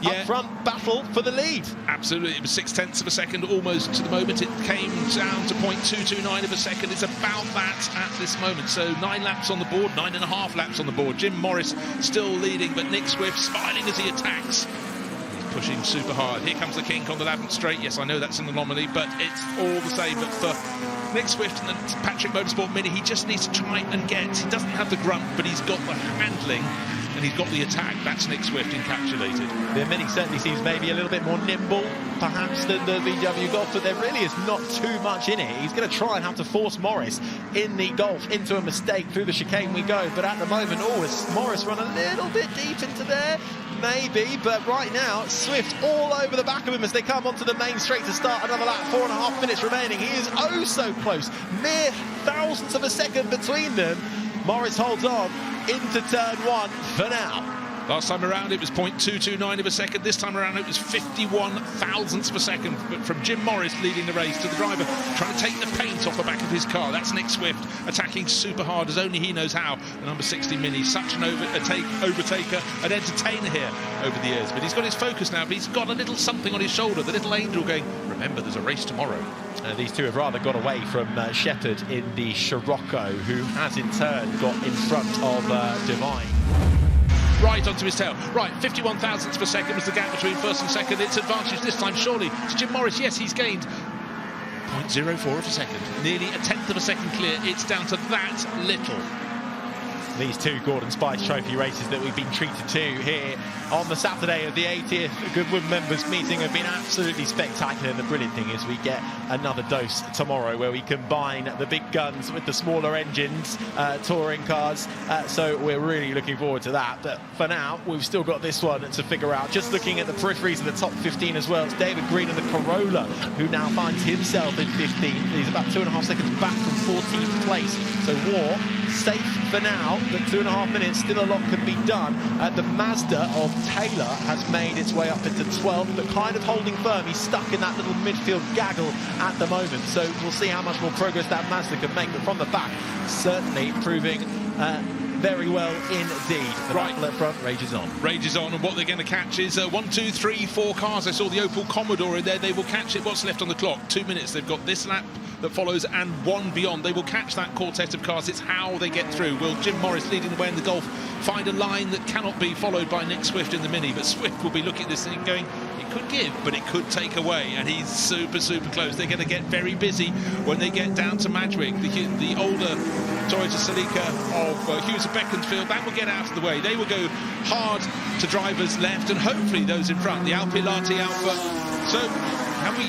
up front battle for the lead. Absolutely, it was 0.6 of a second almost to the moment. It came down to 0.229 of a second. It's about that at this moment. So 9 laps on the board, 9.5 laps on the board. Jim Morris still leading, but Nick Swift smiling as he attacks. He's pushing super hard. Here comes the kink on the Lavant straight. Yes, I know that's an anomaly, but it's all the same. But for Nick Swift and the Patrick Motorsport Mini, he just needs to try and get. He doesn't have the grunt, but he's got the handling. And he's got the attack. That's Nick Swift encapsulated. The Mini certainly seems maybe a little bit more nimble, perhaps, than the VW Golf, but there really is not too much in it. He's going to try and have to force Morris in the Golf into a mistake. Through the chicane we go, but at the moment, has Morris run a little bit deep into there? Maybe, but right now, Swift all over the back of him as they come onto the main straight to start another lap. 4.5 minutes remaining. He is oh so close. Mere thousandths of a second between them. Morris holds on into turn 1 for now. Last time around it was 0.229 of a second. This time around it was 51 thousandths of a second. But from Jim Morris leading the race to the driver trying to take the paint off the back of his car. That's Nick Swift attacking super hard as only he knows how. The number 60 Mini, such an overtaker, an entertainer here over the years. But he's got his focus now. But he's got a little something on his shoulder. The little angel going, remember, there's a race tomorrow. These two have rather got away from Shepherd in the Scirocco, who has in turn got in front of Divine. Right onto his tail. Right, 51 thousandths of a second was the gap between first and second. It's advantage this time, surely, to Jim Morris. Yes, he's gained 0.04 of a second. Nearly 1/10 of a second clear. It's down to that little. These two Gordon Spice Trophy races that we've been treated to here on the Saturday of the 80th Goodwood Members Meeting have been absolutely spectacular. The brilliant thing is we get another dose tomorrow where we combine the big guns with the smaller engines, touring cars. So we're really looking forward to that. But for now, we've still got this one to figure out. Just looking at the peripheries of the top 15 as well, it's David Green and the Corolla who now finds himself in 15th. He's about 2.5 seconds back from 14th place. So War safe for now, but 2.5 minutes, still a lot can be done. The Mazda of Taylor has made its way up into 12th, but kind of holding firm. He's stuck in that little midfield gaggle at the moment, so we'll see how much more progress that Mazda can make, but from the back, certainly proving very well indeed. The battle at front rages on. Rages on, and what they're going to catch is 1, 2, 3, 4 cars. I saw the Opel Commodore in there. They will catch it. What's left on the clock? 2 minutes. They've got this lap that follows and one beyond. They will catch that quartet of cars. It's how they get through. Will Jim Morris, leading the way in the Golf, find a line that cannot be followed by Nick Swift in the Mini? But Swift will be looking at this thing going, it could give, but it could take away, and he's super close. They're going to get very busy when they get down to Madgwick. The older Toyota Celica of Hughes of Beaconsfield, that will get out of the way. They will go hard to drivers left, and hopefully those in front, the Alpilati Alpha. So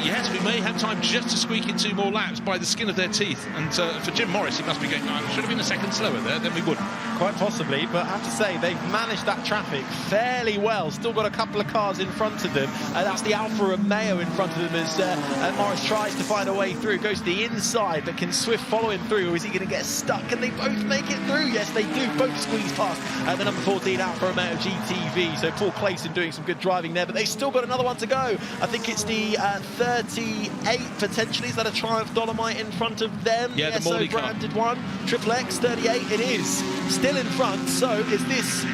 yes, we may have time just to squeak in 2 more laps by the skin of their teeth. And for Jim Morris, he must be going, I should have been a second slower there, then we wouldn't. Quite possibly, but I have to say, they've managed that traffic fairly well. Still got a couple of cars in front of them. That's the Alfa Romeo in front of them as Morris tries to find a way through. Goes to the inside, but can Swift follow him through, or is he going to get stuck? And they both make it through. Yes, they do. Both squeeze past the number 14 Alfa Romeo GTV. So Paul Clayson doing some good driving there, but they've still got another one to go. I think it's the 38 potentially. Is that a Triumph Dolomite in front of them? Yeah, the Morley car. Branded one. Triple X 38 it is. Still in front. So is this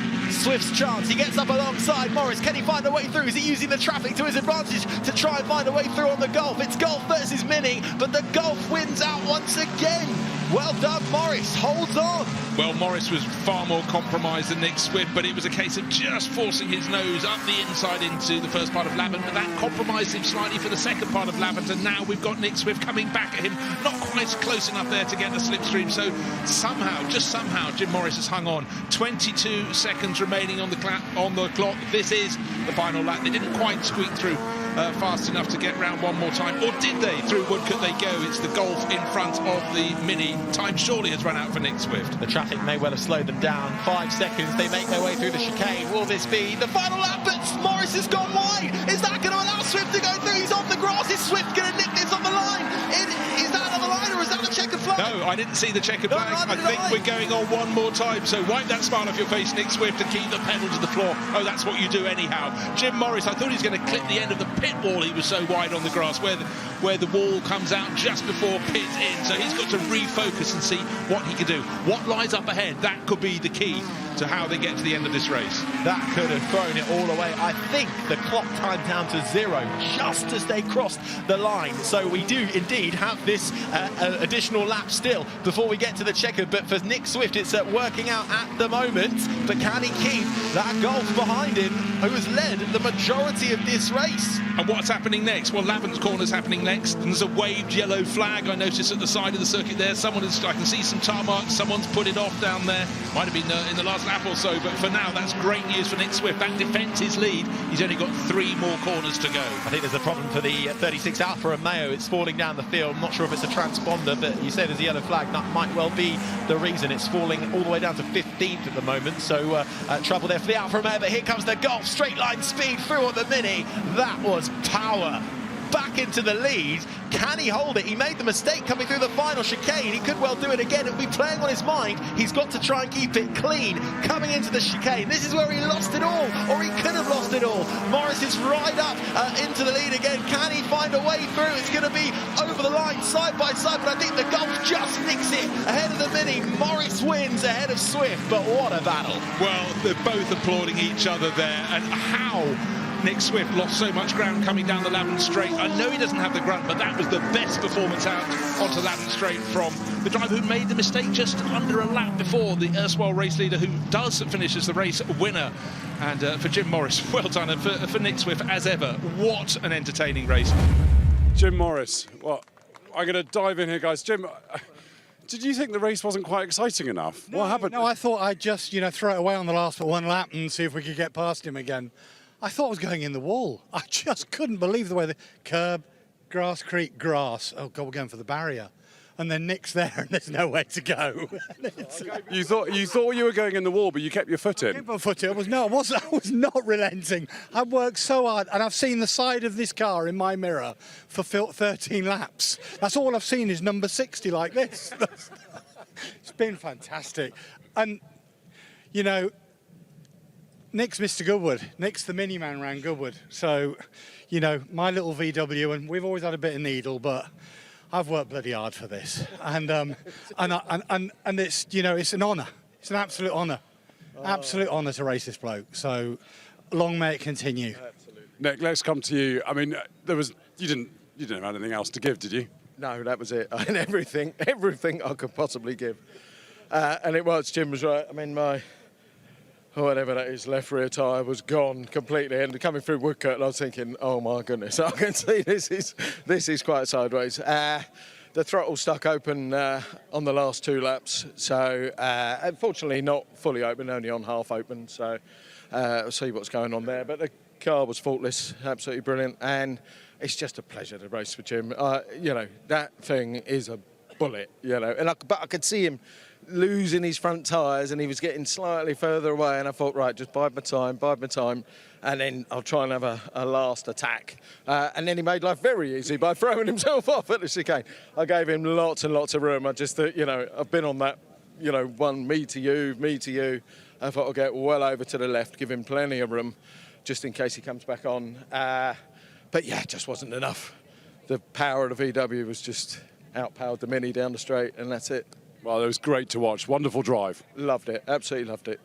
Swift's chance? He gets up alongside Morris. Can he find a way through? Is he using the traffic to his advantage to try and find a way through on the Golf? It's Golf versus Mini, but the Golf wins out once again. Well done, Morris. Holds on. Well, Morris was far more compromised than Nick Swift, but it was a case of just forcing his nose up the inside into the first part of Lavant, but that compromised him slightly for the second part of Lavant, and now we've got Nick Swift coming back at him, not quite close enough there to get the slipstream, so somehow, just somehow, Jim Morris has hung on. 22 seconds remaining on the clock. This is the final lap. They didn't quite squeak through fast enough to get round one more time, or did they? Through Woodcote they go. It's the Golf in front of the Mini. Time surely has run out for Nick Swift. The traffic may well have slowed them down. 5 seconds, they make their way through the chicane. Will this be the final lap? But Morris has gone wide. Is that going to allow Swift to go through? He's on the grass. Is Swift going to nick this on the line? Is that on the line, or is that a checkered flag? No, I didn't see the checkered flag. I think we're going on one more time. So wipe that smile off your face, Nick Swift, and keep the pedal to the floor. Oh, that's what you do anyhow. Jim Morris, I thought he was going to clip the end of the pit wall. He was so wide on the grass where the wall comes out just before pit in. So he's got to refocus and see what he can do. What lies up ahead, that could be the key to how they get to the end of this race. That could have thrown it all away. I think the clock timed down to 0 just as they crossed the line. So we do indeed have this additional lap still before we get to the checkered. But for Nick Swift, it's working out at the moment. But can he keep that Golf behind him, who has led the majority of this race? And what's happening next? Well, Laven's corner's happening next. And there's a waved yellow flag, I noticed, at the side of the circuit there. I can see some tar marks. Someone's put it off down there. Might have been in the last lap or so. But for now, that's great news for Nick Swift. That defends his lead. He's only got 3 more corners to go. I think there's a problem for the 36 Alfa Romeo. It's falling down the field. I'm not sure if it's a transponder, but you say there's a yellow flag. That might well be the reason. It's falling all the way down to 15th at the moment. So trouble there for the Alfa Romeo. But here comes the Golf. Straight line speed through on the Mini. That was power. Back into the lead. Can he hold it? He made the mistake coming through the final chicane. He could well do it again. It'll be playing on his mind. He's got to try and keep it clean coming into the chicane. This is where he lost it all, or he could have lost it all. Morris is right up into the lead again. Can he find a way through? It's going to be over the line side by side, but I think the Golf just nicks it ahead of the Mini. Morris wins ahead of Swift, but what a battle. Well, they're both applauding each other there, and how Nick Swift lost so much ground coming down the Lavin Straight. I know he doesn't have the grunt, but that was the best performance out onto Lavin Straight from the driver who made the mistake just under a lap before, the erstwhile race leader, who does finish as the race winner. And for Jim Morris, well done. And for Nick Swift, as ever, what an entertaining race. Jim Morris, well, I'm going to dive in here, guys. Jim, did you think the race wasn't quite exciting enough? No, what happened? No, I thought I'd just, throw it away on the last one lap and see if we could get past him again. I thought I was going in the wall. I just couldn't believe the way the curb, grass creek, grass. Oh, God, we're going for the barrier. And then Nick's there and there's no way to go. You thought you were going in the wall, but you kept your foot in. I kept my foot in. I was not relenting. I worked so hard, and I've seen the side of this car in my mirror for 13 laps. That's all I've seen is number 60 like this. It's been fantastic. And, Nick's Mr. Goodwood. Nick's the mini-man around Goodwood. So, my little VW, and we've always had a bit of needle, but I've worked bloody hard for this. And it's, it's an honour. It's an absolute honour. Absolute honour to race this bloke. So, long may it continue. Absolutely. Nick, let's come to you. I mean, you didn't have anything else to give, did you? No, that was it. I had everything I could possibly give. And it was, Jim was right. I mean, whatever that is, left rear tyre was gone completely, and coming through Woodcote, I was thinking, oh my goodness, I can see this is quite sideways. The throttle stuck open on the last 2 laps, so unfortunately not fully open, only on half open, so we'll see what's going on there. But the car was faultless, absolutely brilliant, and it's just a pleasure to race with Jim. That thing is a bullet, but I could see him losing his front tyres, and he was getting slightly further away, and I thought, right, just bide my time, and then I'll try and have a last attack. And then he made life very easy by throwing himself off at the chicane. I gave him lots and lots of room. I just thought, I've been on that, one me to you. I thought I'll get well over to the left, give him plenty of room, just in case he comes back on. But yeah, it just wasn't enough. The power of the VW was just outpowered the Mini down the straight, and that's it. Well, it was great to watch. Wonderful drive. Loved it. Absolutely loved it.